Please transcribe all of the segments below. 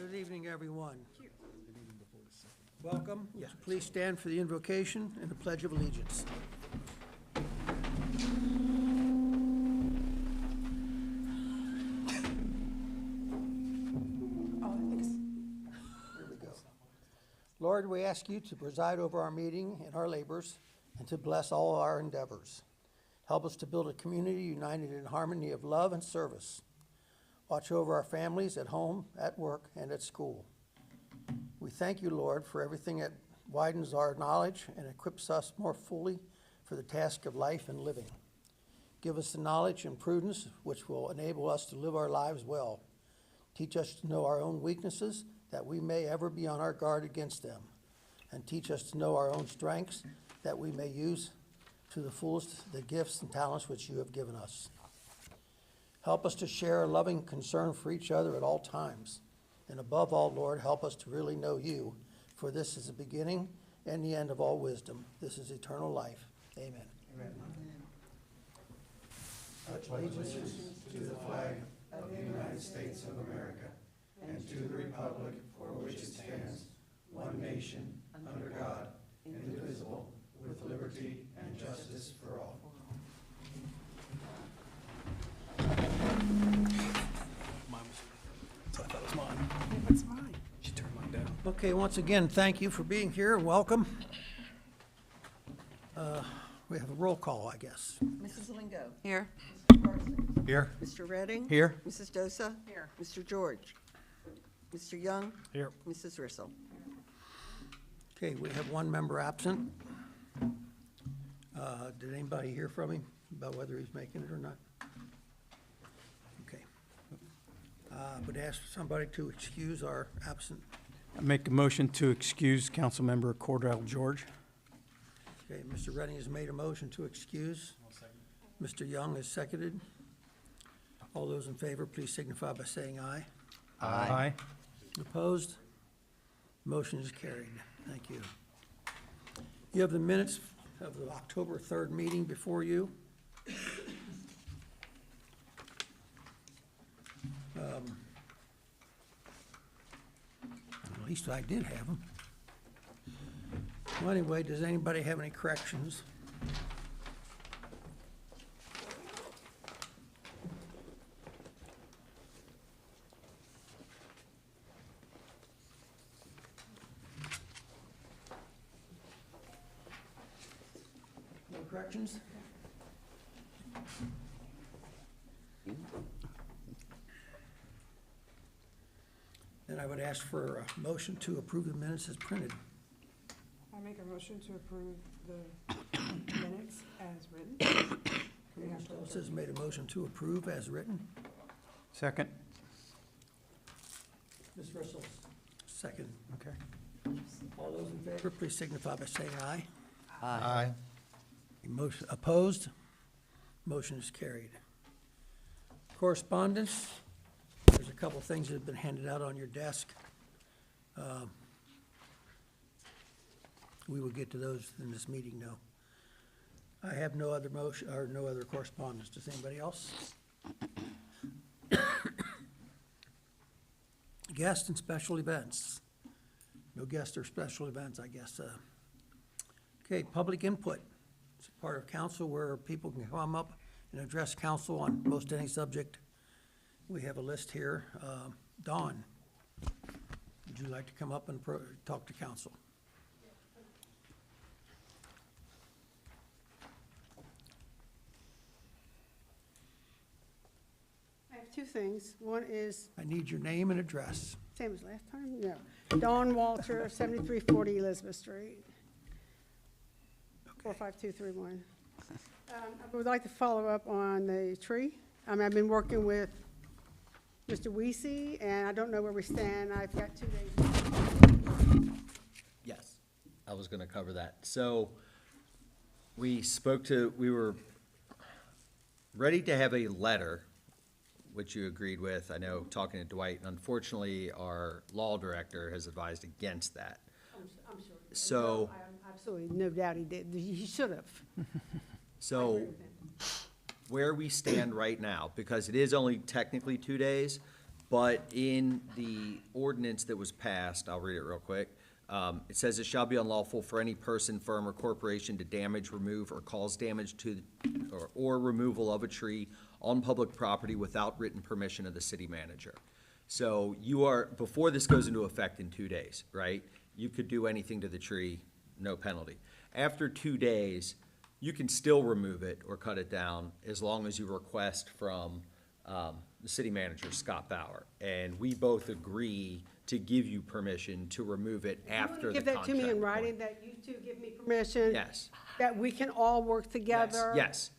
Good evening, everyone. Welcome. Would you please stand for the invocation and the Pledge of Allegiance. Here we go. Lord, we ask you to preside over our meeting and our labors and to bless all our endeavors. Help us to build a community united in harmony of love and service. Watch over our families at home, at work, and at school. We thank you, Lord, for everything that widens our knowledge and equips us more fully for the task of life and living. Give us the knowledge and prudence which will enable us to live our lives well. Teach us to know our own weaknesses, that we may ever be on our guard against them. And teach us to know our own strengths, that we may use to the fullest the gifts and talents which you have given us. Help us to share a loving concern for each other at all times. And above all, Lord, help us to really know you, for this is the beginning and the end of all wisdom. This is eternal life. Amen. Amen. I pledge allegiance to the flag of the United States of America and to the republic for which it stands, one nation, under God, indivisible, with liberty and justice for all. That was mine. That's mine. She turned mine down. Okay, once again, thank you for being here and welcome. We have a roll call, I guess. Mrs. Lingo. Here. Mr. Carson. Here. Mr. Redding. Here. Mrs. Dosa. Here. Mr. George. Mr. Young. Here. Mrs. Rissell. Okay, we have one member absent. Did anybody hear from him about whether he's making it or not? Okay. Would ask somebody to excuse our absent. I make a motion to excuse Councilmember Cordell George. Okay, Mr. Redding has made a motion to excuse. Mr. Young has seconded. All those in favor, please signify by saying aye. Aye. Opposed? Motion is carried. Thank you. You have the minutes of the October 3rd meeting before you. At least I did have them. Well, anyway, does anybody have any corrections? No corrections? Then I would ask for a motion to approve the minutes as printed. I make a motion to approve the minutes as written. Mr. Ellis has made a motion to approve as written. Second. Ms. Rissell, second. Okay. All those in favor, please signify by saying aye. Aye. Motion opposed? Motion is carried. Correspondence. There's a couple things that have been handed out on your desk. We will get to those in this meeting now. I have no other motion, or no other correspondence. Does anybody else? Guests and special events. No guests or special events, I guess. Okay, public input. It's a part of council where people can come up and address council on most any subject. We have a list here. Dawn, would you like to come up and talk to council? I have two things. One is, I need your name and address. same as last time? No. Dawn Walter, 7340 Elizabeth Street, 45231. I would like to follow up on the tree. I've been working with Mr. Weesey, and I don't know where we stand. I've got 2 days. Yes, I was going to cover that. So we were ready to have a letter, which you agreed with. I know, talking to Dwight, and unfortunately, our law director has advised against that. I'm sure. So- I absolutely no doubt he did. He should have. So where we stand right now, because it is only technically 2 days, But in the ordinance that was passed, I'll read it real quick. It says it shall be unlawful for any person, firm, or corporation to damage, remove, or cause damage to, or removal of a tree on public property without written permission of the city manager. So you are, before this goes into effect in 2 days, right? You could do anything to the tree, no penalty. After 2 days, you can still remove it or cut it down as long as you request from the city manager, Scott Bauer. And we both agree to give you permission to remove it after the Give contract. that to me in point. writing, that you two give me permission? Yes. That we can all work Yes, together? yes,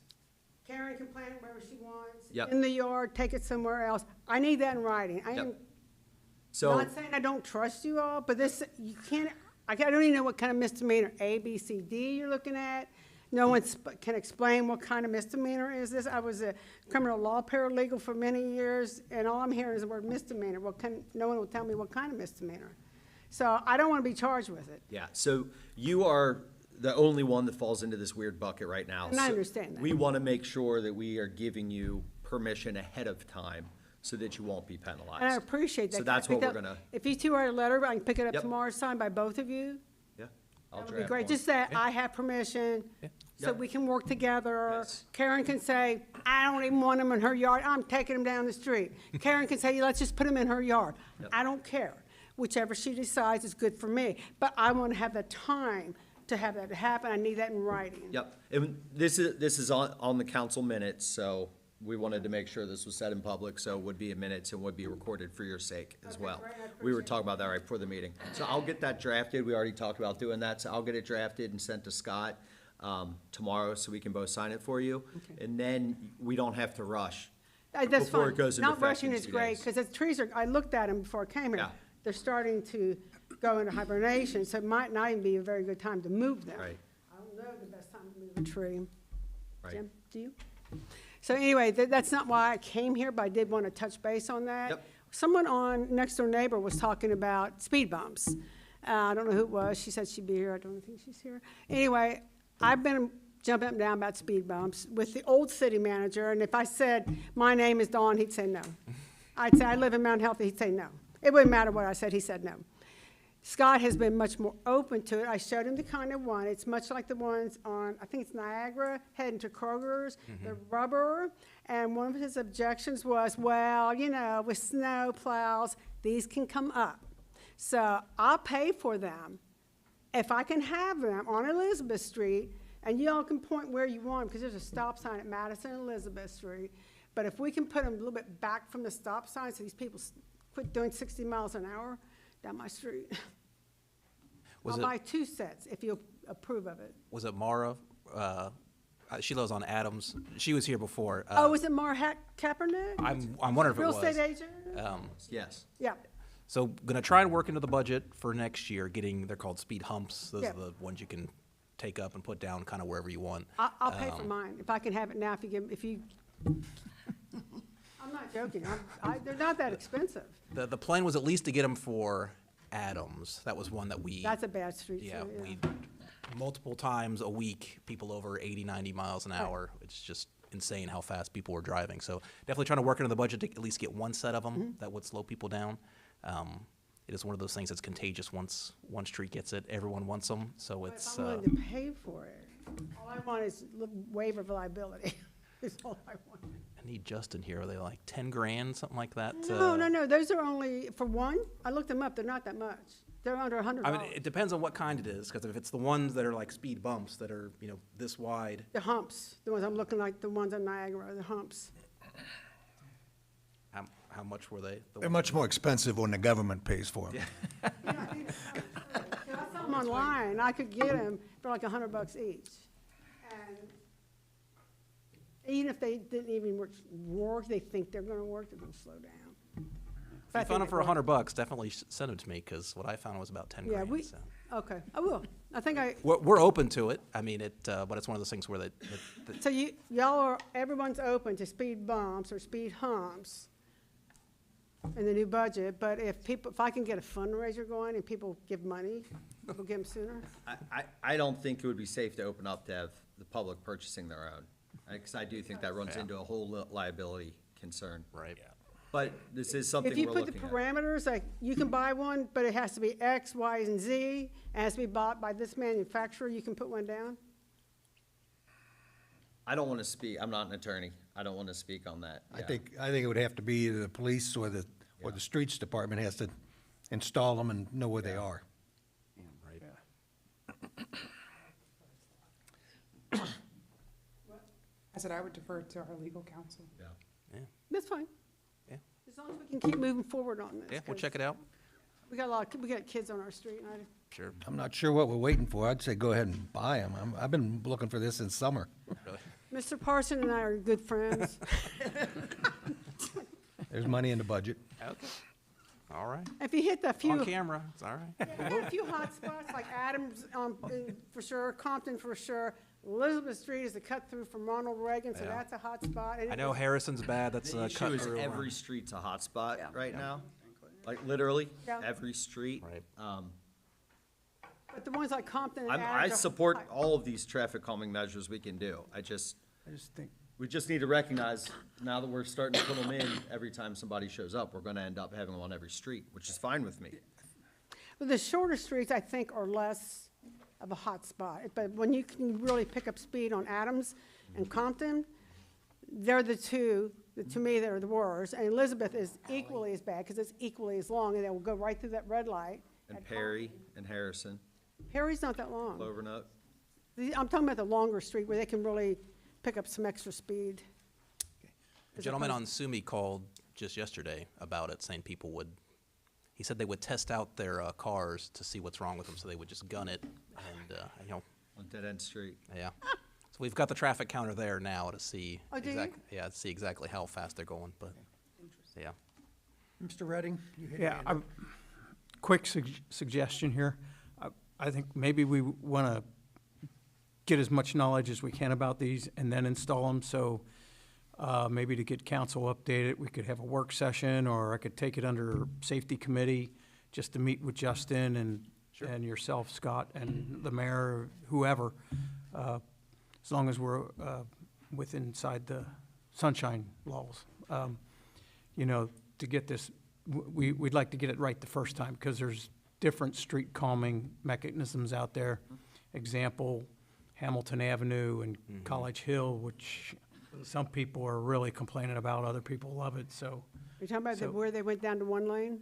Karen can plant it wherever she wants. Yep. In the yard, take it somewhere else. I need that in writing. I am Yep. So, not saying I don't trust you all, but this, you can't, I don't even know what kind of misdemeanor, A, B, C, D you're looking at. No one can explain what kind of misdemeanor is this. I was a criminal law paralegal for many years, and all I'm hearing is the word misdemeanor. No one will tell me what kind of misdemeanor. So I don't want to be charged with it. yeah, so you are the only one that falls into this weird bucket right now. And I So understand that. We want to make sure that we are giving you permission ahead of time so that you won't be penalized. And I appreciate that. So Can I that's pick what we're up- gonna, If you two write a letter, I can pick it up Yep. tomorrow, signed by both of you. yeah, I'll That would be draft great. one. Just that I have permission, so Yep. we can work together. Yes. Karen can say, I don't even want them in her yard, I'm taking them down the street. Karen can say, let's just put them in her yard. Yep. I don't care. Whichever she decides is good for me. But I want to have the time to have that happen. I need that in writing. Yep, and this is on the council minutes, so we wanted to make sure this was said in public, so it would be in minutes and would be recorded for your sake as Okay, well. great, I We were appreciate talking about that right before the meeting. So I'll get that drafted, we already talked about doing that, so I'll get it drafted and sent to Scott tomorrow, so we can both sign it for you. And then we don't have to rush. That's Before fine. it goes into Not effect rushing in is 2 great, days. because the trees are, I looked at them before I came here. Yeah. They're starting to go into hibernation, so it might not even be a very good time to move them. Right. I don't know the best time to move a tree. Right. Jim, do you? So anyway, that's not why I came here, but I did want to touch base on that. Yep. Someone on, next door neighbor was talking about speed bumps. I don't know who it was. She said she'd be here. I don't think she's here. Anyway, I've been jumping up and down about speed bumps with the old city manager, and if I said, my name is Dawn, he'd say no. I'd say, I live in Mount Healthy, he'd say no. It wouldn't matter what I said, he said no. Scott has been much more open to it. I showed him the kind of one. It's much like the ones on, I think it's Niagara, heading to Kroger's, the rubber. And one of his objections was, well, you know, with snow plows, these can come up. So I'll pay for them if I can have them on Elizabeth Street, and y'all can point where you want them, because there's a stop sign at Madison and Elizabeth Street. But if we can put them a little bit back from the stop sign so these people quit doing 60 miles an hour down my street. Was I'll it- buy 2 sets if you'll approve of it. Was it Mara? She lives on Adams. She was here before. Oh, was it Mara Kaepernick? I'm wondering if it Real was. estate agent? Yes. Yeah. So gonna try and work into the budget for next year, they're called speed humps. Those Yeah. are the ones you can take up and put down kind of wherever you want. I'll pay for mine, if I can have it now, if you, I'm not joking, they're not that expensive. The plan was at least to get them for Adams. That was one that we. That's a bad street, Yeah, too, we, multiple times a week, people over 80, 90 miles an hour. It's just insane how fast people were driving. So definitely trying to work into the budget to at least get one set of them that would slow people down. It is one of those things that's contagious. Once one street gets it, everyone wants them. So But it's, if I'm willing to pay for it, all I want is waiver of liability, is all I want. I need Justin here. Are they like 10 grand, something like that? No, those are only, for one, I looked them up, they're not that much. They're under $100. I mean, it depends on what kind it is, because if it's the ones that are like speed bumps that are, this wide, The humps, the ones I'm looking like, the ones on Niagara, the humps. how much were they? They're much more expensive when the government pays for them. I saw them online, I could get them for like $100 each. And even if they didn't even work, they think they're gonna work, they're gonna slow down. If you found them for $100, definitely send them to me, because what I found was about 10 Yeah, grand. So. okay, I will. I think We're open to it. I mean, but it's one of those things where so y'all are, everyone's open to speed bumps or speed humps in the new budget, but if I can get a fundraiser going and people give money, we'll get them sooner. I don't think it would be safe to open up to have the public purchasing their own, because I do think that runs into a whole liability concern. right. But this is something If you we're put the looking at. parameters, like, you can buy one, but it has to be X, Y, and Z, it has to be bought by this manufacturer, you can put one down? I don't want to speak, I'm not an attorney. I don't want to speak on that. I Yeah. think it would have to be either the police or the streets department has to install them and know where they are. Right. I said I would defer to our legal counsel. Yeah. That's fine. Yeah. As long as we can keep moving forward on this. Yeah, we'll 'cause check it out. We got we got kids on our street, and Sure. I'm not sure what we're waiting for. I'd say go ahead and buy them. I've been looking for this since summer. Really. Mr. Parson and I are good friends. There's money in the budget. Okay. All right. If you hit the few, On camera. It's all right. hit a few hot spots, like Adams, for sure, Compton for sure, Elizabeth Street is a cut through from Ronald Reagan, so Yeah. that's a hot spot. And I it know was- Harrison's bad. That's The issue cut is through. every street's a hotspot Yeah. right now. Like literally, Yeah. every street. Right. But the ones like Compton and I Adams are support hot. all of these traffic calming measures we can do. I just think, We just need to recognize, now that we're starting to put them in, every time somebody shows up, we're gonna end up having them on every street, which is fine with me. But the shorter streets, I think, are less of a hot spot. But when you can really pick up speed on Adams and Compton, they're the two, that to me, they're the worst. And Elizabeth is equally as bad, because it's equally as long, and they will go right through that red light. And Perry and Harrison, Perry's not that long. Clover Nook. I'm talking about the longer street where they can really pick up some extra speed. A gentleman on Sumi called just yesterday about it, saying people would, he said they would test out their cars to see what's wrong with them, so they would just gun it, and, On Dead End Street. yeah. So we've got the traffic counter there now to see. Oh, do you? To see exactly how fast they're going, but, yeah. Mr. Redding? you had your yeah, hand up. quick suggestion here. I think maybe we want to get as much knowledge as we can about these and then install them. So maybe to get council updated, we could have a work session, or I could take it under safety committee just to meet with Justin and yourself, Scott, and the mayor, whoever, as long as we're inside the sunshine laws. You know, to get this, we'd like to get it right the first time, because there's different street calming mechanisms out there. Example, Hamilton Avenue and College Hill, which some people are really complaining about, other people love it, so, You're talking about So- where they went down to one lane?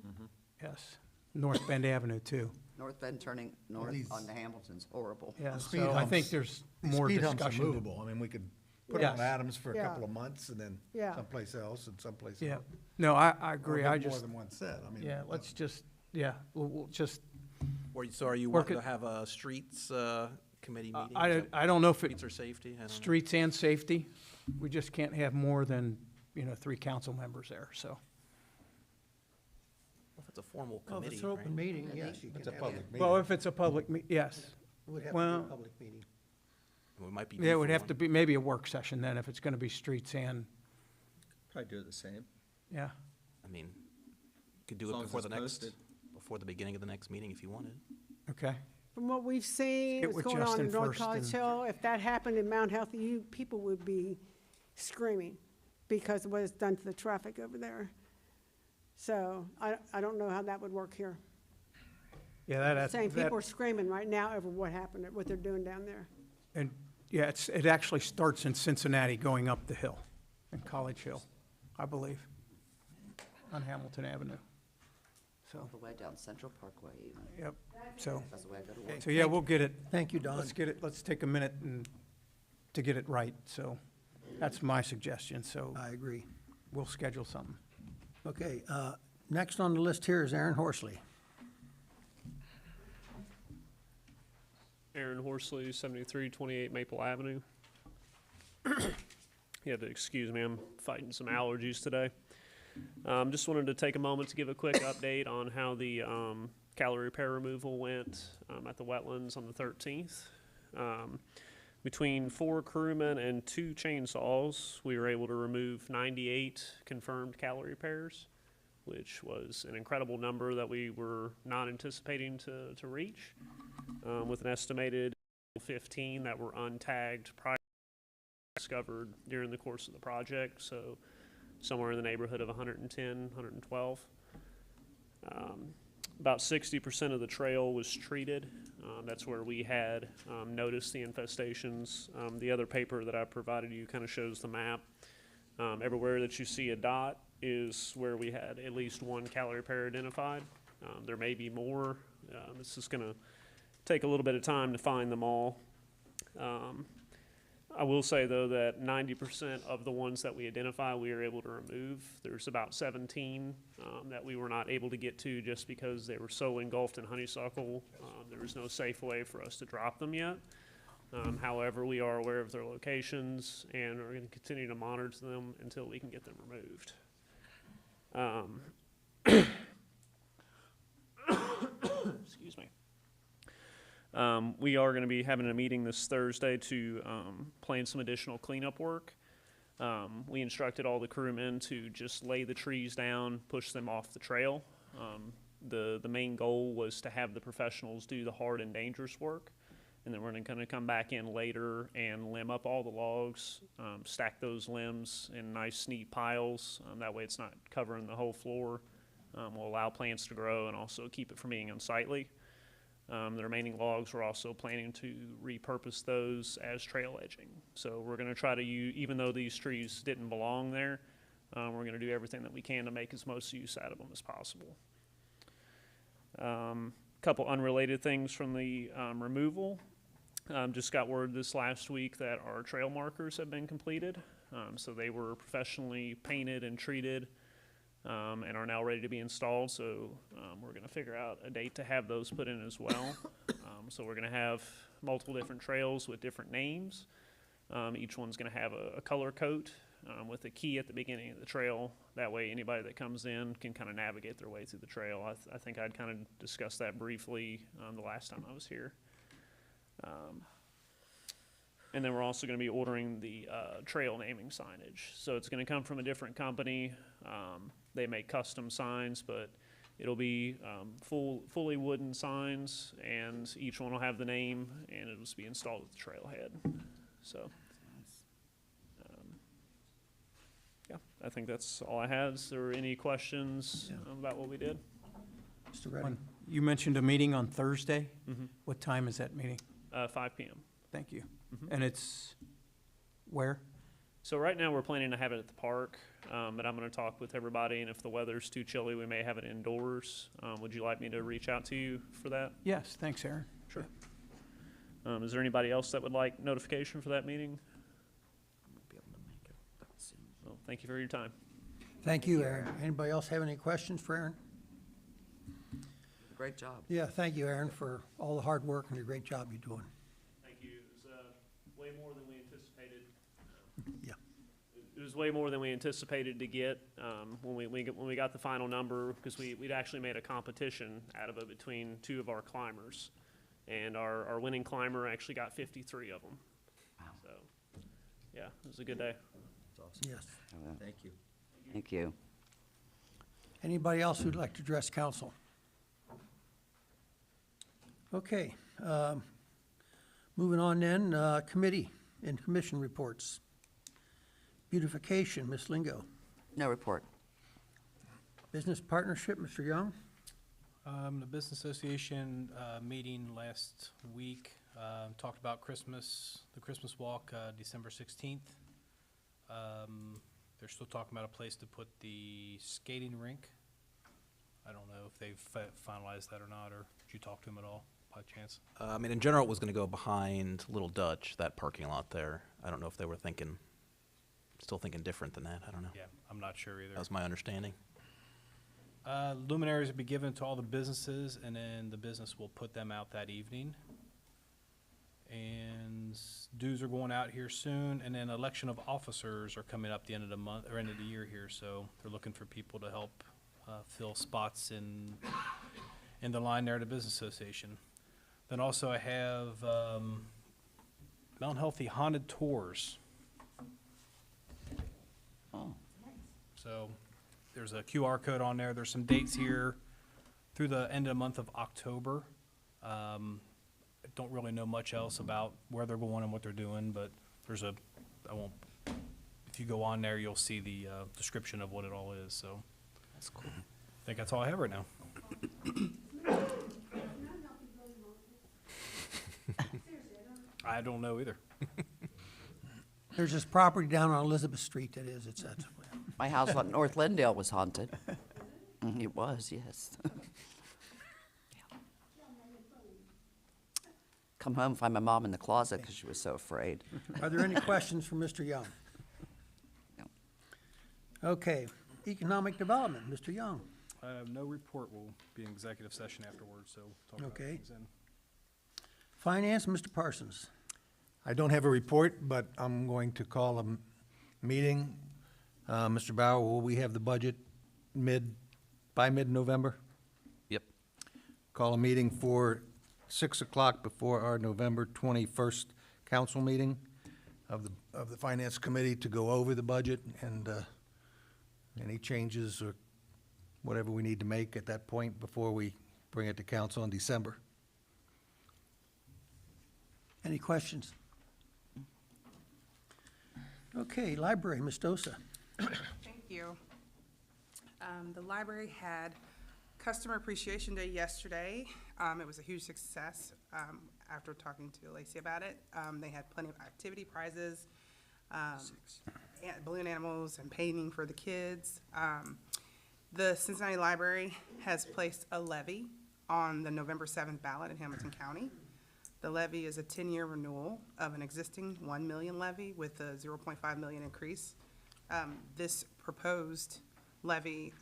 yes. North Bend Avenue, too. North Bend turning north these- onto Hamilton's horrible. Yeah, speed so I humps- think there's These more speed humps are discussion. movable. I mean, we could put them on Yes. Adams for a Yeah. couple of months and then Yeah. someplace else and someplace Yeah, else. no, I Or agree, get I more just, than one set. I mean, yeah, let's just, yeah, we'll just, So are you Work wanting it- to have a streets committee meeting? I don't know if Streets it, or safety? I don't know. streets and safety, we just can't have more than, 3 council members there, so. If it's a formal Well, if committee, it's an open right? meeting, yes, you can It's a have public it. meeting. Well, if it's a public, yes. It would have to be well- a public meeting. We might be. Yeah, due it would for have one. to be maybe a work session then, if it's gonna be streets and, Probably do it the same. yeah. I mean, could do As it long as before it's the next, posted. before the beginning of the next meeting if you wanted. Okay, From what we've seen, Get what's with going on Justin in North first College and- Hill, if that happened in Mount Healthy, people would be screaming because of what it's done to the traffic over there. So I don't know how that would work here. yeah, that's, Saying that, people are screaming right now over what happened, what they're doing down there. and, yeah, it actually starts in Cincinnati going up the hill, in College Hill, I believe, on Hamilton Avenue. All So, the way down Central Parkway even. yep, so, That's the way I go to work. so yeah, we'll get it, Thank you, Don. let's take a minute to get it right, so that's my suggestion, so I agree. we'll schedule something. Okay, next on the list here is Aaron Horsley. Aaron Horsley, 7328 Maple Avenue. You have to excuse me, I'm fighting some allergies today. Just wanted to take a moment to give a quick update on how the calorie repair removal went at the wetlands on the 13th. Between 4 crewmen and 2 chainsaws, we were able to remove 98 confirmed calorie repairs, which was an incredible number that we were not anticipating to reach, with an estimated 15 that were untagged prior discovered during the course of the project. So somewhere in the neighborhood of 110, 112. About 60% of the trail was treated. That's where we had noticed the infestations. The other paper that I provided you kind of shows the map. Everywhere that you see a dot is where we had at least one calorie pair identified. There may be more. This is going to take a little bit of time to find them all. I will say, though, that 90% of the ones that we identify, we are able to remove. There's about 17 that we were not able to get to just because they were so engulfed in honeysuckle. There was no safe way for us to drop them yet. However, we are aware of their locations and are going to continue to monitor them until we can get them removed. Excuse me. We are going to be having a meeting this Thursday to plan some additional cleanup work. We instructed all the crewmen to just lay the trees down, push them off the trail. The main goal was to have the professionals do the hard and dangerous work, and then we're going to come back in later and limb up all the logs, stack those limbs in nice, neat piles. That way it's not covering the whole floor. Will allow plants to grow and also keep it from being unsightly. The remaining logs, we're also planning to repurpose those as trail edging. So we're going to try to use, even though these trees didn't belong there, we're going to do everything that we can to make as most use out of them as possible. Couple unrelated things from the removal. Just got word this last week that our trail markers have been completed. So they were professionally painted and treated. And are now ready to be installed, so we're going to figure out a date to have those put in as well. So we're going to have multiple different trails with different names. Each one's going to have a color coat with a key at the beginning of the trail. That way anybody that comes in can kind of navigate their way through the trail. I think I'd kind of discussed that briefly the last time I was here. And then we're also going to be ordering the trail naming signage. So it's going to come from a different company. They make custom signs, but it'll be fully wooden signs, and each one will have the name, and it'll just be installed at the trailhead. So, yeah, I think that's all I had. Is there any questions about what we did? Mr. Redding? You mentioned a meeting on Thursday. What time is that meeting? 5 p.m. Thank you. And it's where? So right now we're planning to have it at the park, but I'm going to talk with everybody, and if the weather's too chilly, we may have it indoors. Would you like me to reach out to you for that? Yes, thanks, Aaron. Sure. Is there anybody else that would like notification for that meeting? Well, thank you for your time. Thank you, Aaron. Anybody else have any questions for Aaron? Great job. Yeah, thank you, Aaron, for all the hard work and the great job you're doing. Thank you. It was way more than we anticipated. Yeah. It was way more than we anticipated to get when we got the final number, because we'd actually made a competition out of it between two of our climbers, and our winning climber actually got 53 of them. Wow. So, yeah, it was a good day. That's awesome. Yes. Thank you. Thank you. Anybody else who'd like to address council? Okay, moving on then, committee and commission reports. Beautification, Ms. Lingo. No report. Business partnership, Mr. Young. The Business Association meeting last week talked about Christmas, the Christmas walk, December 16th. They're still talking about a place to put the skating rink. I don't know if they've finalized that or not, or did you talk to them at all by chance? I mean, in general, it was going to go behind Little Dutch, that parking lot there. I don't know if they were still thinking different than that. I don't know. Yeah, I'm not sure either. That was my understanding. Luminaries will be given to all the businesses, and then the business will put them out that evening. And dues are going out here soon, and then election of officers are coming up the end of the month, or end of the year here, so they're looking for people to help fill spots in the line there at the Business Association. Then also I have Mount Healthy Haunted Tours. Oh, So there's a QR code on there. There's some dates here through the end of the month of October. I don't really know much else about where they're going and what they're doing, but there's if if you go on there, you'll see the description of what it all is, so. That's cool. I think that's all I have right now. I don't know either. There's this property down on Elizabeth Street that is, it's, that's, My house on North Lindale was haunted. It was, yes. Come home, find my mom in the closet because she was so afraid. are there any questions for Mr. Young? No. Okay, economic development, Mr. Young. I have no report. We'll be in executive session afterwards, so talk about Okay. things then. Finance, Mr. Parsons. I don't have a report, but I'm going to call a meeting. Mr. Bauer, will we have the budget by mid-November? Yep. Call a meeting for 6 o'clock before our November 21st council meeting of the Finance Committee to go over the budget and any changes or whatever we need to make at that point before we bring it to council in December. Any questions? Okay, library, Ms. Dosa. Thank you. The library had Customer Appreciation Day yesterday. It was a huge success. After talking to Lacey about it, they had plenty of activity prizes, balloon animals and painting for the kids. The Cincinnati Library has placed a levy on the November 7th ballot in Hamilton County. The levy is a 10-year renewal of an existing 1 million levy with a 0.5 million increase. This proposed levy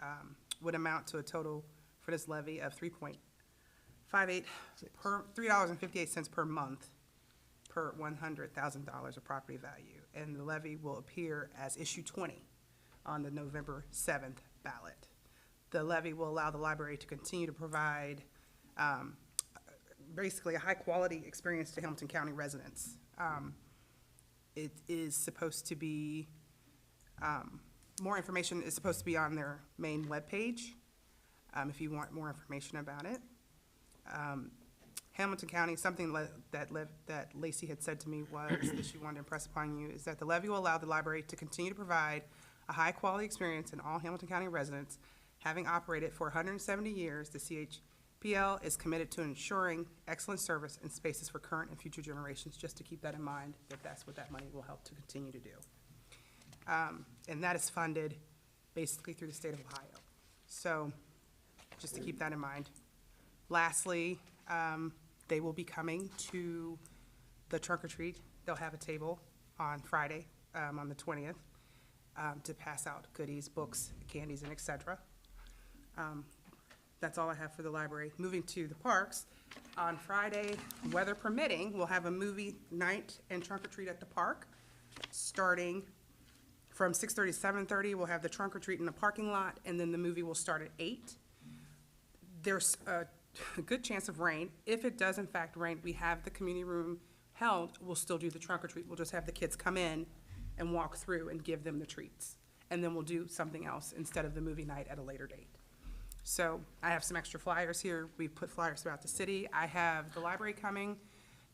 would amount to a total for this levy of $3.58 per month per $100,000 of property value. And the levy will appear as issue 20 on the November 7th ballot. The levy will allow the library to continue to provide basically a high-quality experience to Hamilton County residents. It is supposed to be, more information is supposed to be on their main webpage, if you want more information about it. Hamilton County, something that Lacey had said to me was, that she wanted to impress upon you, is that the levy will allow the library to continue to provide a high-quality experience in all Hamilton County residents. Having operated for 170 years, the CHPL is committed to ensuring excellent service and spaces for current and future generations, just to keep that in mind, that that's what that money will help to continue to do. And that is funded basically through the state of Ohio. So just to keep that in mind. Lastly, they will be coming to the trunk or treat. They'll have a table on Friday, on the 20th, to pass out goodies, books, candies, and et cetera. That's all I have for the library. Moving to the parks, on Friday, weather permitting, we'll have a movie night and trunk or treat at the park, starting from 6:30 to 7:30. We'll have the trunk or treat in the parking lot, and then the movie will start at 8. There's a good chance of rain. If it does in fact rain, we have the community room held. We'll still do the trunk or treat. We'll just have the kids come in and walk through and give them the treats. And then we'll do something else instead of the movie night at a later date. So I have some extra flyers here. We've put flyers throughout the city. I have the library coming.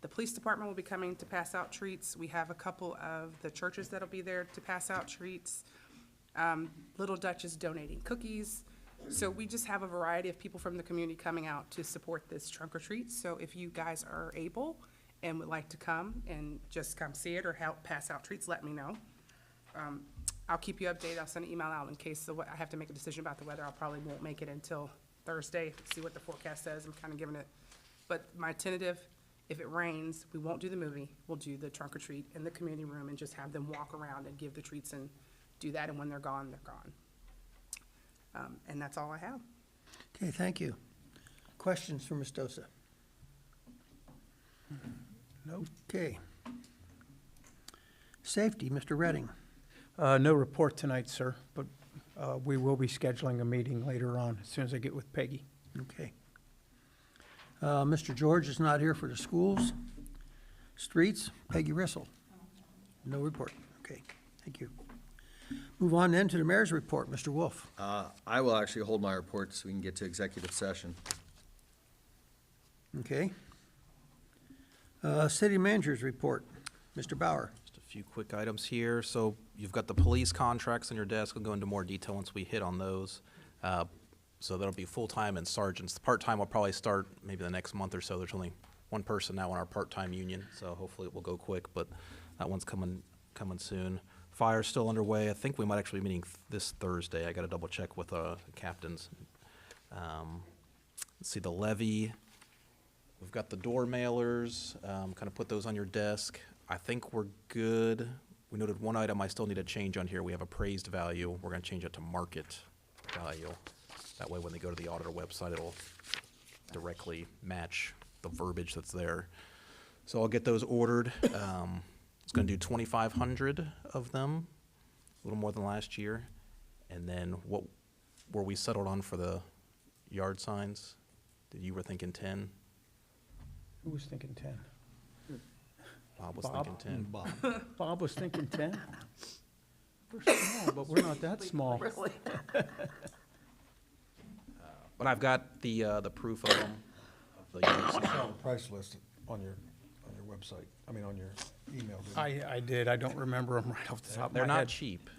The police department will be coming to pass out treats. We have a couple of the churches that'll be there to pass out treats. Little Dutch is donating cookies. So we just have a variety of people from the community coming out to support this trunk or treat. So if you guys are able and would like to come and just come see it or help pass out treats, let me know. I'll keep you updated. I'll send an email out in case I have to make a decision about the weather. I probably won't make it until Thursday, see what the forecast says. I'm kind of giving it, but my tentative, if it rains, we won't do the movie. We'll do the trunk or treat in the community room and just have them walk around and give the treats and do that. And when they're gone, they're gone. And that's all I have. Okay, thank you. Questions for Ms. Dosa? No. Okay. Safety, Mr. Redding. No report tonight, sir, but we will be scheduling a meeting later on as soon as I get with Peggy. Okay. Mr. George is not here for the schools. Streets, Peggy Rissel. No report. Okay, thank you. Move on then to the mayor's report. Mr. Wolf. I will actually hold my report so we can get to executive session. Okay. City manager's report. Mr. Bauer. Just a few quick items here. So you've got the police contracts on your desk. We'll go into more detail once we hit on those. So that'll be full-time and sergeants. The part-time will probably start maybe the next month or so. There's only one person now in our part-time union, so hopefully it will go quick, but that one's coming soon. Fire's still underway. I think we might actually be meeting this Thursday. I gotta double check with the captains. Let's see, the levy. We've got the door mailers, kind of put those on your desk. I think we're good. We noted one item I still need to change on here. We have appraised value. We're gonna change it to market value. That way, when they go to the auditor website, it'll directly match the verbiage that's there. So I'll get those ordered. It's gonna do 2,500 of them, a little more than last year. And then what were we settled on for the yard signs? You were thinking 10? Who was thinking 10? Bob was Bob? thinking 10. Bob was thinking 10? We're small, but we're not that small. Really? But I've got the proof of them, of the yard sign. Saw the price list on your website, I mean, on your email. didn't you? I did. I don't remember them right off the top of my They're head. not cheap.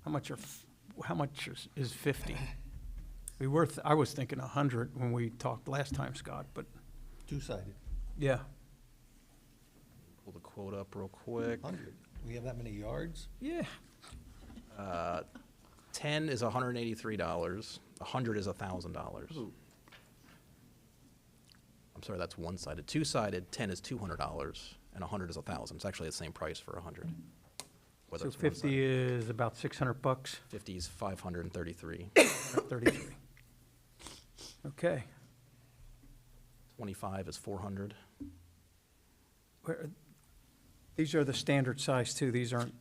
How much is 50? I was thinking 100 when we talked last time, Scott, but Two-sided, yeah. Pull the quote up real quick. 100. We have that many yards? Yeah. 10 is $183. 100 is $1,000. I'm sorry, that's one-sided. Two-sided, 10 is $200, and 100 is $1,000. It's actually the same price for 100. Whether So it's 50 one-sided. is about $600, 50 is 533. 33. Okay. 25 is 400. These are the standard size too. These aren't,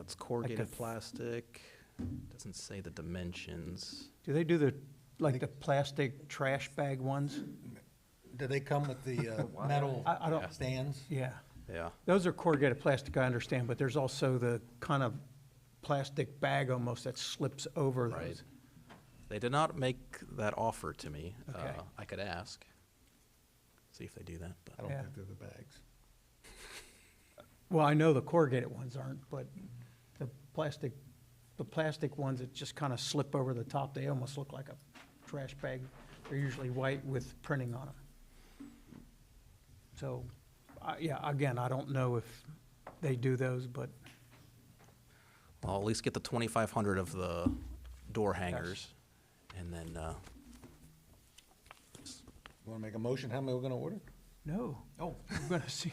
It's corrugated Like a- plastic. Doesn't say the dimensions. do they do the plastic trash bag ones? Do they come with the metal I don't, stands? yeah. Yeah. Those are corrugated plastic, I understand, but there's also the kind of plastic bag almost that slips over Right. those. They did not make that offer to me. Okay. I could ask, see if they do that, but I don't Yeah. think they're the bags. Well, I know the corrugated ones aren't, but the plastic ones that just kind of slip over the top, they almost look like a trash bag. They're usually white with printing on them. So, yeah, again, I don't know if they do those, but I'll at least get the 2,500 of the door hangers, and then, You want to make a motion, how many we're going to order? no. Oh, we're going to see.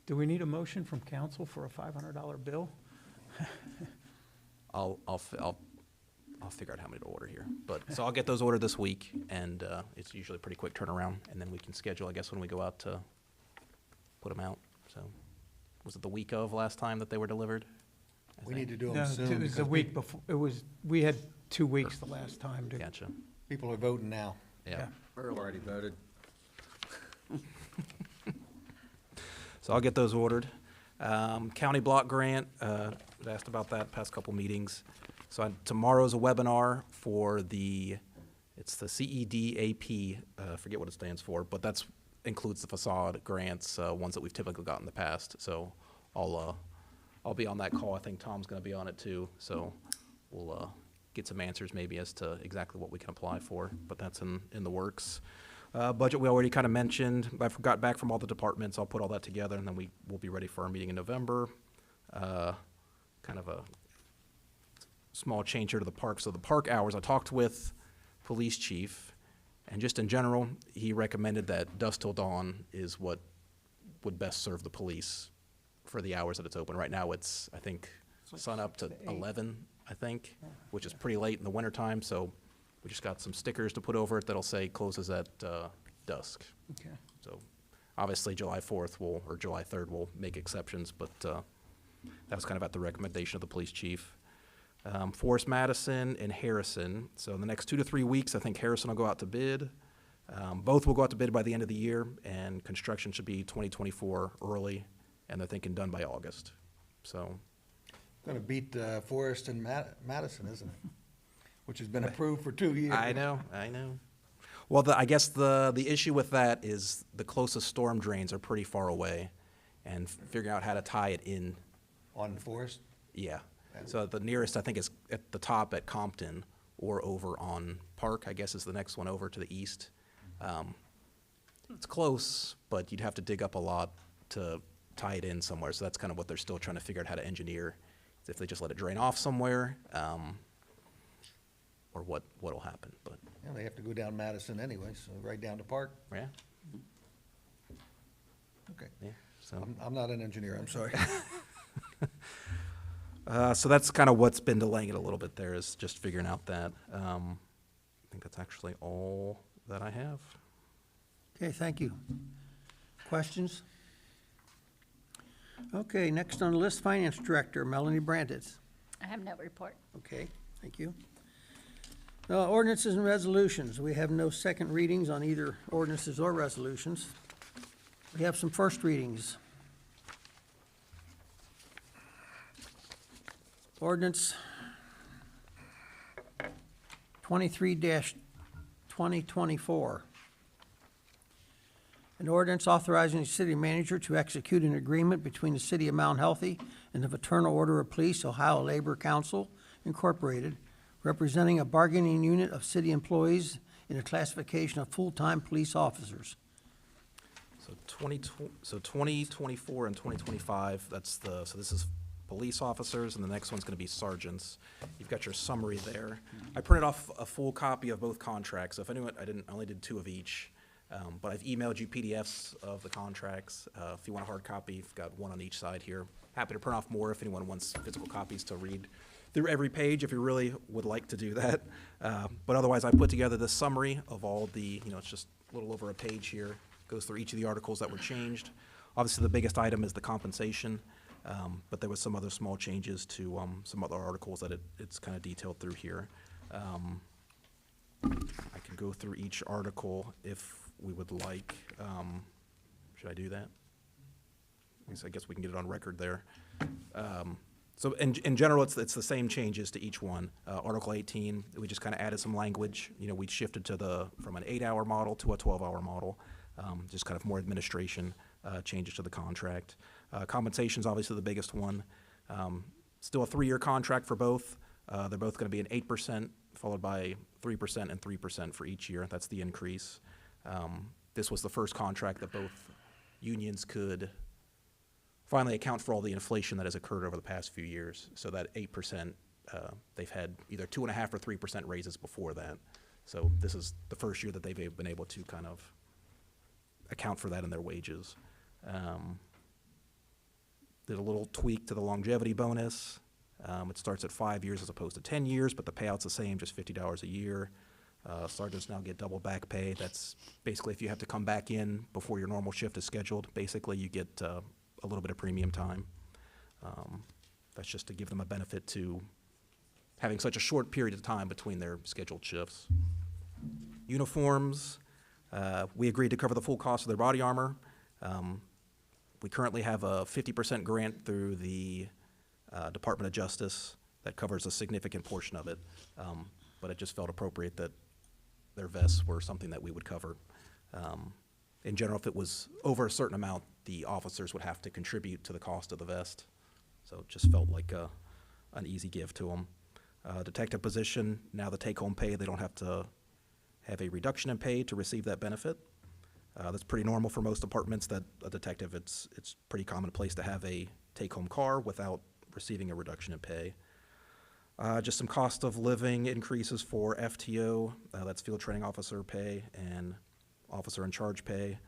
Do we need a motion from council for a $500 bill? I'll figure out how many to order here. But, so I'll get those ordered this week, and it's usually a pretty quick turnaround, and then we can schedule, I guess, when we go out to put them out. So, was it the week of last time that they were delivered? I We think? need to do No, them soon. it was the because week before, we had 2 weeks the last time to. Gotcha. People are voting now. Yeah. Already voted. So I'll get those ordered. County block grant, I asked about that past couple meetings. So tomorrow's a webinar for it's the CEDAP, I forget what it stands for, but that's includes the facade grants, ones that we've typically got in the past. So I'll be on that call. I think Tom's gonna be on it too. So we'll get some answers maybe as to exactly what we can apply for, but that's in the works. Budget we already kind of mentioned. I got back from all the departments. I'll put all that together, and then we'll be ready for our meeting in November. Kind of a small change here to the park. So the park hours, I talked with police chief, and just in general, he recommended that dusk till dawn is what would best serve the police for the hours that it's open. Right now, it's, I think, sun up to 11, I think, which is pretty late in the wintertime, so we just got some stickers to put over it that'll say closes at dusk. Okay. So obviously July 4th or July 3rd will make exceptions, but that was kind of at the recommendation of the police chief. Forest Madison and Harrison. So in the next 2 to 3 weeks, I think Harrison will go out to bid. Both will go out to bid by the end of the year, and construction should be 2024 early, and they're thinking done by August. So Going to beat Forest and Madison, isn't it? Which has been approved for 2 years. I know. Well, I guess the issue with that is the closest storm drains are pretty far away, and figuring out how to tie it in, On Forest? yeah. So the nearest, I think, is at the top at Compton, or over on Park, I guess is the next one over to the east. It's close, but you'd have to dig up a lot to tie it in somewhere, so that's kind of what they're still trying to figure out how to engineer, is if they just let it drain off somewhere, or what'll happen, but, Yeah, they have to go down Madison anyway, so right down to Park. yeah, Okay. yeah, so. I'm not an engineer, I'm sorry. So that's kind of what's been delaying it a little bit there, is just figuring out that. I think that's actually all that I have. Okay, thank you. Questions? Okay, next on the list, Finance Director Melanie Brandis. I have no report. Okay, thank you. Ordinances and resolutions. We have no second readings on either ordinances or resolutions. We have some first readings. Ordinance 23-2024. An ordinance authorizing the city manager to execute an agreement between the City of Mount Healthy and the Fraternal Order of Police, Ohio Labor Council Incorporated, representing a bargaining unit of city employees in a classification of full-time police officers. So 2024 and 2025, so this is police officers, and the next one's gonna be sergeants. You've got your summary there. I printed off a full copy of both contracts, so if anyone, I only did 2 of each. But I've emailed you PDFs of the contracts. If you want a hard copy, you've got one on each side here. Happy to print off more if anyone wants physical copies to read through every page, if you really would like to do that. But otherwise, I put together this summary of all the, it's just a little over a page here. Goes through each of the articles that were changed. Obviously, the biggest item is the compensation, but there was some other small changes to some other articles that it's kind of detailed through here. I can go through each article if we would like. Should I do that? I guess we can get it on record there. So in general, it's the same changes to each one. Article 18, we just kind of added some language. We shifted from an 8-hour model to a 12-hour model. Just kind of more administration changes to the contract. Compensation's obviously the biggest one. Still a 3-year contract for both. They're both going to be an 8%, followed by 3% and 3% for each year. That's the increase. This was the first contract that both unions could finally account for all the inflation that has occurred over the past few years. So that 8%, they've had either 2.5% or 3% raises before that. So this is the first year that they've been able to kind of account for that in their wages. Did a little tweak to the longevity bonus. It starts at 5 years as opposed to 10 years, but the payout's the same, just $50 a year. Sergeants now get double back pay. That's basically if you have to come back in before your normal shift is scheduled, basically you get a little bit of premium time. That's just to give them a benefit to having such a short period of time between their scheduled shifts. Uniforms, we agreed to cover the full cost of their body armor. We currently have a 50% grant through the Department of Justice that covers a significant portion of it, but it just felt appropriate that their vests were something that we would cover. In general, if it was over a certain amount, the officers would have to contribute to the cost of the vest. So it just felt like an easy give to them. Detective position, now the take-home pay, they don't have to have a reduction in pay to receive that benefit. That's pretty normal for most departments, that a detective, it's pretty commonplace to have a take-home car without receiving a reduction in pay. Just some cost of living increases for FTO, that's field training officer pay and officer in charge pay.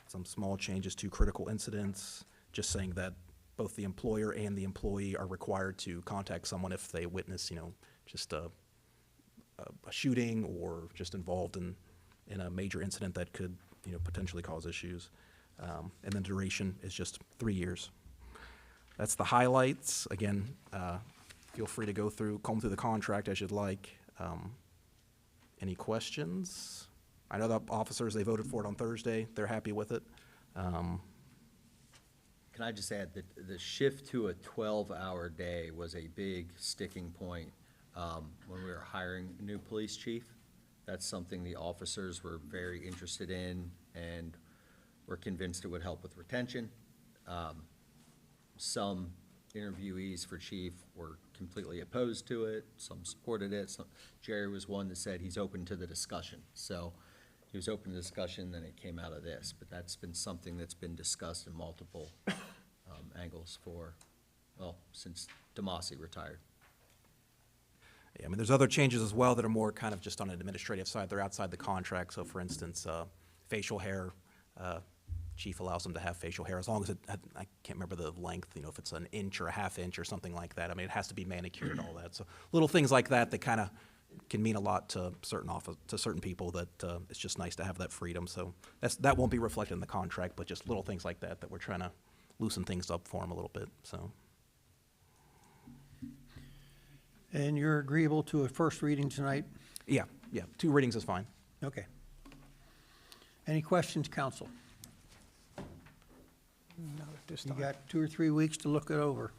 Some small changes to critical incidents, just saying that both the employer and the employee are required to contact someone if they witness, just a shooting or just involved in a major incident that could, potentially cause issues. And then duration is just 3 years. That's the highlights. Again, feel free to comb through the contract as you'd like. Any questions? I know the officers, they voted for it on Thursday. They're happy with it. Can I just add that the shift to a 12-hour day was a big sticking point when we were hiring a new police chief. That's something the officers were very interested in and were convinced it would help with retention. Some interviewees for chief were completely opposed to it, some supported it. Jerry was one that said he's open to the discussion. So he was open to discussion, then it came out of this. But that's been something that's been discussed in multiple angles since Demasi retired. Yeah, I mean, there's other changes as well that are more kind of just on an administrative side. They're outside the contract. So for instance, facial hair, chief allows them to have facial hair as long as I can't remember the length, if it's an inch or a half inch or something like that. I mean, it has to be manicured and all that. So little things like that kind of can mean a lot to certain people that it's just nice to have that freedom. So that won't be reflected in the contract, but just little things like that we're trying to loosen things up for them a little bit, so. And you're agreeable to a first reading tonight? Yeah, 2 readings is fine. Okay. Any questions, council? Not at this You time. got 2 or 3 weeks to look it over.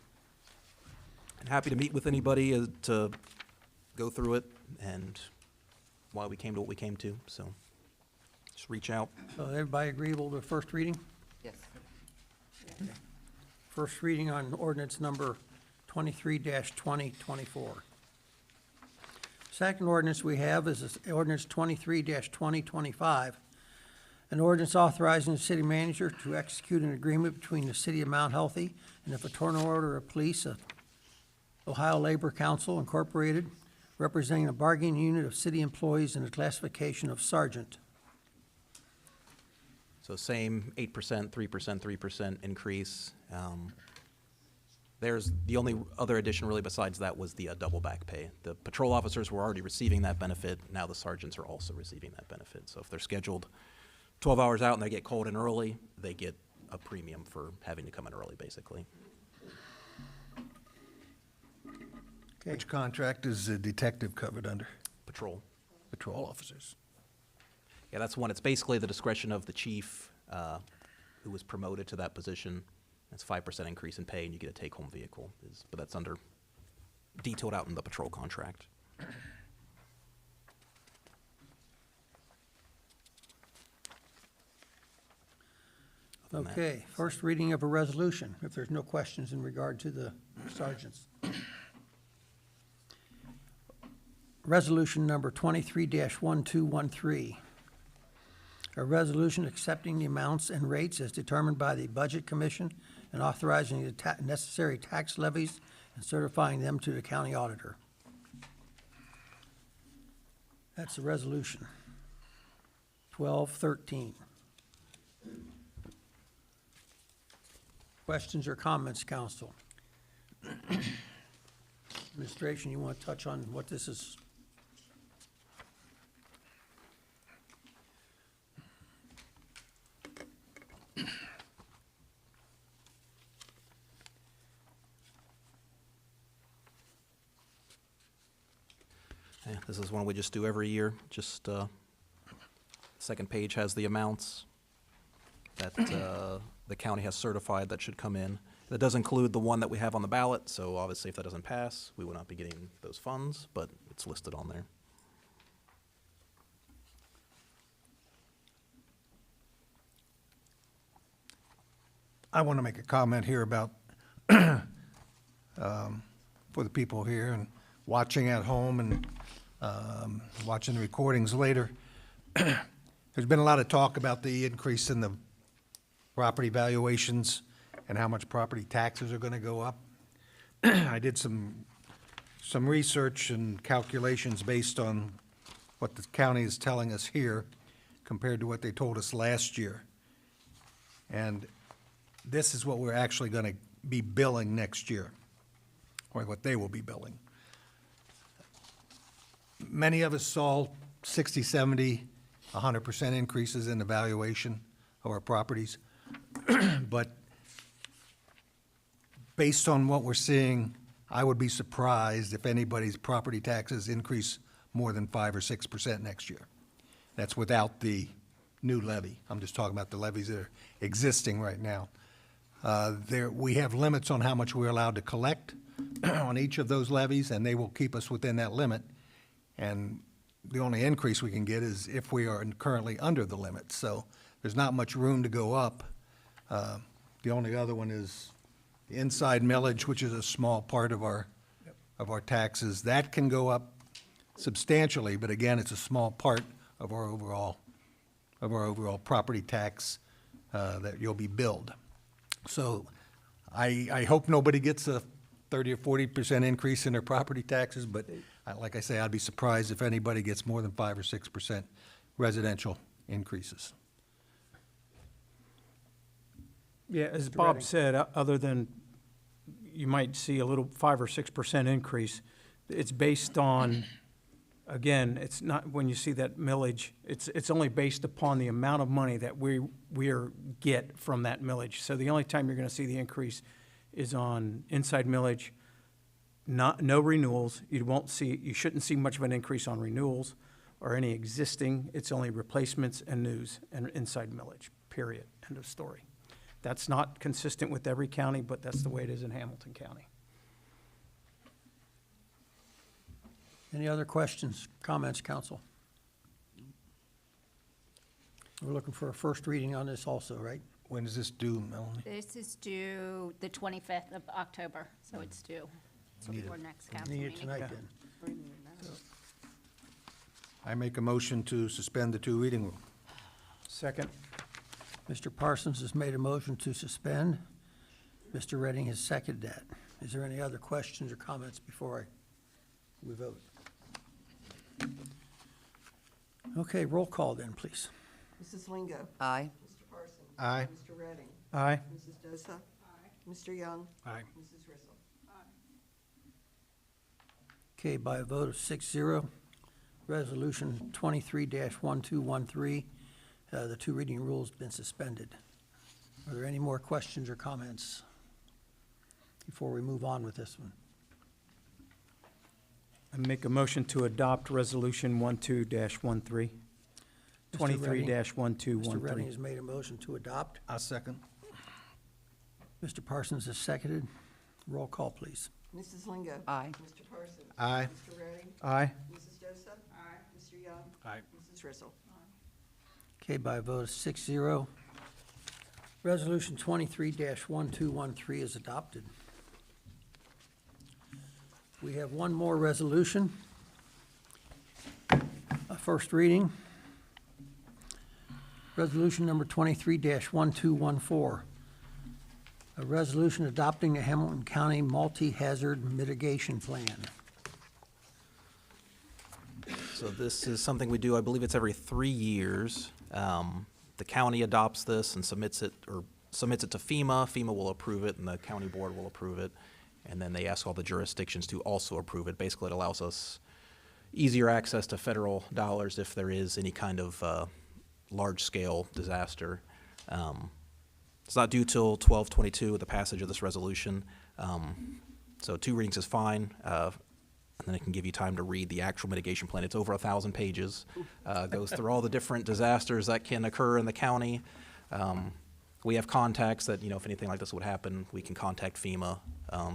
And happy to meet with anybody to go through it and why we came to what we came to, so just reach out. So everybody agreeable to first reading? Yes. First reading on ordinance number 23-2024. Second ordinance we have is ordinance 23-2025, an ordinance authorizing the city manager to execute an agreement between the city of Mount Healthy and the Fraternal Order of Police of Ohio Labor Council Incorporated, representing a bargaining unit of city employees in the classification of sergeant. So same 8%, 3%, 3% increase. There's the only other addition really besides that was the double back pay. The patrol officers were already receiving that benefit. Now the sergeants are also receiving that benefit. So if they're scheduled 12 hours out and they get called in early, they get a premium for having to come in early, basically. Okay. Which contract is the detective covered under? Patrol. Patrol officers. Yeah, that's one. It's basically the discretion of the chief who was promoted to that position. That's 5% increase in pay, and you get a take-home vehicle. But that's detailed out in the patrol contract. Other than that, Okay, first reading of a resolution, if there's no questions in regard to the sergeants. Resolution number 23-1213. A resolution accepting the amounts and rates as determined by the Budget Commission and authorizing the necessary tax levies and certifying them to the county auditor. That's the resolution. 1213. Questions or comments, council? Administration, you want to touch on what this is? Yeah, this is one we just do every year. Just second page has the amounts that the county has certified that should come in. That does include the one that we have on the ballot, so obviously if that doesn't pass, we will not be getting those funds, but it's listed on there. I want to make a comment here about, for the people here and watching at home and watching the recordings later. There's been a lot of talk about the increase in the property valuations and how much property taxes are going to go up. I did some research and calculations based on what the county is telling us here compared to what they told us last year. And this is what we're actually going to be billing next year, or what they will be billing. Many of us saw 60, 70, 100% increases in the valuation of our properties. But based on what we're seeing, I would be surprised if anybody's property taxes increase more than 5 or 6% next year. That's without the new levy. I'm just talking about the levies that are existing right now. We have limits on how much we're allowed to collect on each of those levies, and they will keep us within that limit. And the only increase we can get is if we are currently under the limit. So there's not much room to go up. The only other one is the inside millage, which is a small part of our taxes. That can go up substantially, but again, it's a small part of our overall property tax that you'll be billed. So I hope nobody gets a 30 or 40% increase in their property taxes, but like I say, I'd be surprised if anybody gets more than 5 or 6% residential increases. Yeah, as Mr. Bob Redding. said, other than you might see a little 5 or 6% increase, it's based on, again, it's not, when you see that millage, it's only based upon the amount of money that we get from that millage. So the only time you're gonna see the increase is on inside millage, no renewals. You shouldn't see much of an increase on renewals or any existing. It's only replacements and news and inside millage, period, end of story. That's not consistent with every county, but that's the way it is in Hamilton County. Any other questions, comments, council? We're looking for a first reading on this also, right? When is this due, Melanie? This is due the 25th of October, so it's due Need it. before next council Need it meeting. tonight then. I make a motion to suspend the 2-reading rule. Second. Mr. Parsons has made a motion to suspend. Mr. Redding has seconded that. Is there any other questions or comments before we vote? Okay, roll call then, please. Mrs. Lingo. Aye. Mr. Parsons. Aye. Mr. Redding. Aye. Mrs. Dosa. Mr. Young. Aye. Mrs. Rissel. Okay, by a vote of 6-0, Resolution 23-1213, the 2-reading rule has been suspended. Are there any more questions or comments before we move on with this one? I make a motion to adopt Resolution 12-13, Mr. Redding. 23-1213. Mr. Redding has made a motion to adopt. I'll second. Mr. Parsons has seconded. Roll call, please. Mrs. Lingo. Aye. Mr. Parsons. Aye. Mr. Redding. Aye. Mrs. Dosa. Aye. Mr. Young. Aye. Mrs. Rissel. Okay, by a vote of 6-0, Resolution 23-1213 is adopted. We have one more resolution. A first reading. Resolution number 23-1214. A resolution adopting the Hamilton County Multi-Hazard Mitigation Plan. So this is something we do, I believe it's every 3 years. The county adopts this and submits it to FEMA. FEMA will approve it, and the county board will approve it. And then they ask all the jurisdictions to also approve it. Basically, it allows us easier access to federal dollars if there is any kind of large-scale disaster. It's not due till 12/22, the passage of this resolution. So 2 readings is fine. And then it can give you time to read the actual mitigation plan. It's over 1,000 pages. Goes through all the different disasters that can occur in the county. We have contacts that, if anything like this would happen, we can contact FEMA,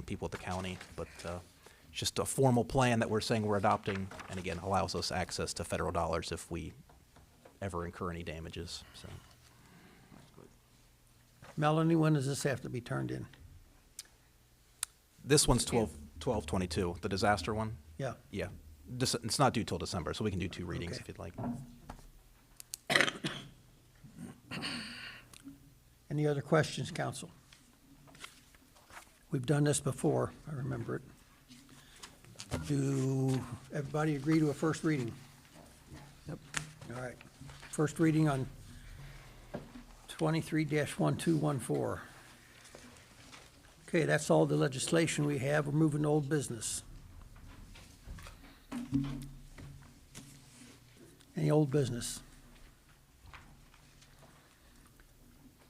people at the county. But it's just a formal plan that we're saying we're adopting, and again, allows us access to federal dollars if we ever incur any damages, so. Melanie, when does this have to be turned in? This one's 12/22, the disaster one? Yeah. Yeah. It's not due till December, so we can do 2 readings Okay. if you'd like. Any other questions, council? We've done this before, I remember it. Do everybody agree to a first reading? Yep. All right. First reading on 23-1214. Okay, that's all the legislation we have. We're moving to old business. Any old business?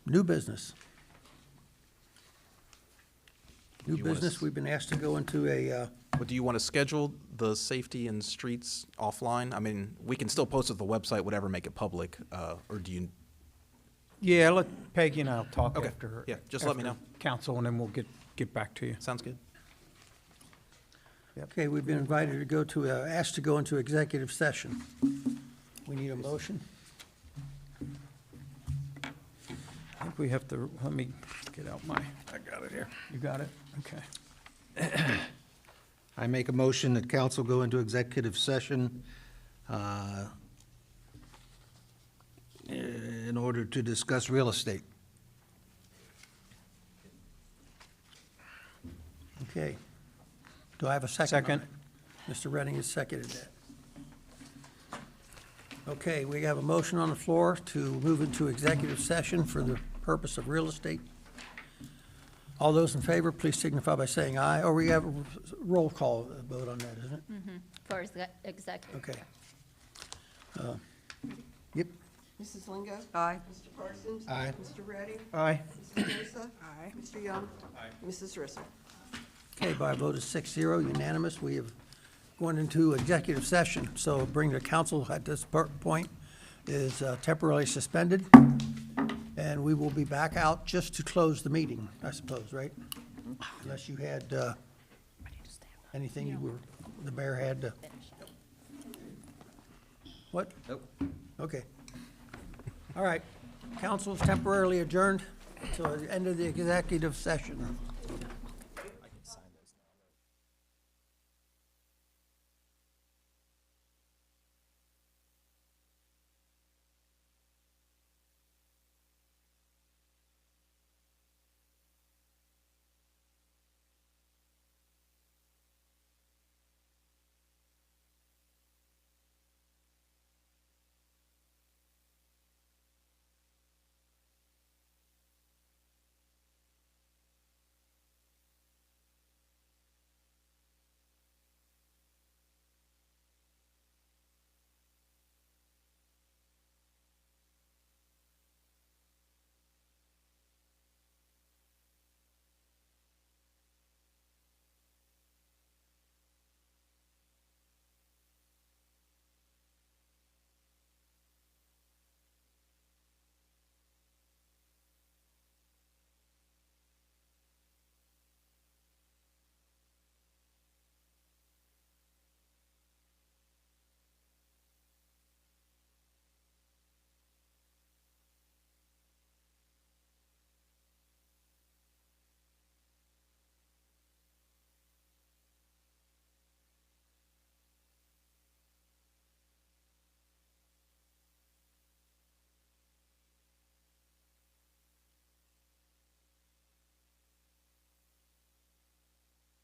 New business? New You wanna business, we've been asked to go into a, But do you want to schedule the safety and streets offline? I mean, we can still post it to the website, whatever, make it public, or do you? Yeah, let Peggy and I'll talk Okay, after. yeah, just let me after know. Council, and then we'll get back to you. Sounds good. Okay, we've been invited to go to, asked to go into executive session. We need a motion? I think we have to, let me get out my, I got it here. you got it? Okay. I make a motion that council go into executive session in order to discuss real estate. Okay. Do I have a second? Second. Mr. Redding has seconded that. Okay, we have a motion on the floor to move into executive session for the purpose of real estate. All those in favor, please signify by saying aye, or we have a roll call vote on that, isn't it? For executive. Okay. Yep. Mrs. Lingo? Aye. Mr. Parsons? Aye. Mr. Redding? Aye. Mr. Musa? Aye. Mr. Young? Aye. Mrs. Rissel? Okay, by a vote of 6-0, unanimous, we have gone into executive session. So bring the council at this point is temporarily suspended, and we will be back out just to close the meeting, I suppose, right? Unless you had anything you were, the mayor had to, what? Nope. Okay. All right, council is temporarily adjourned until the end of the executive session.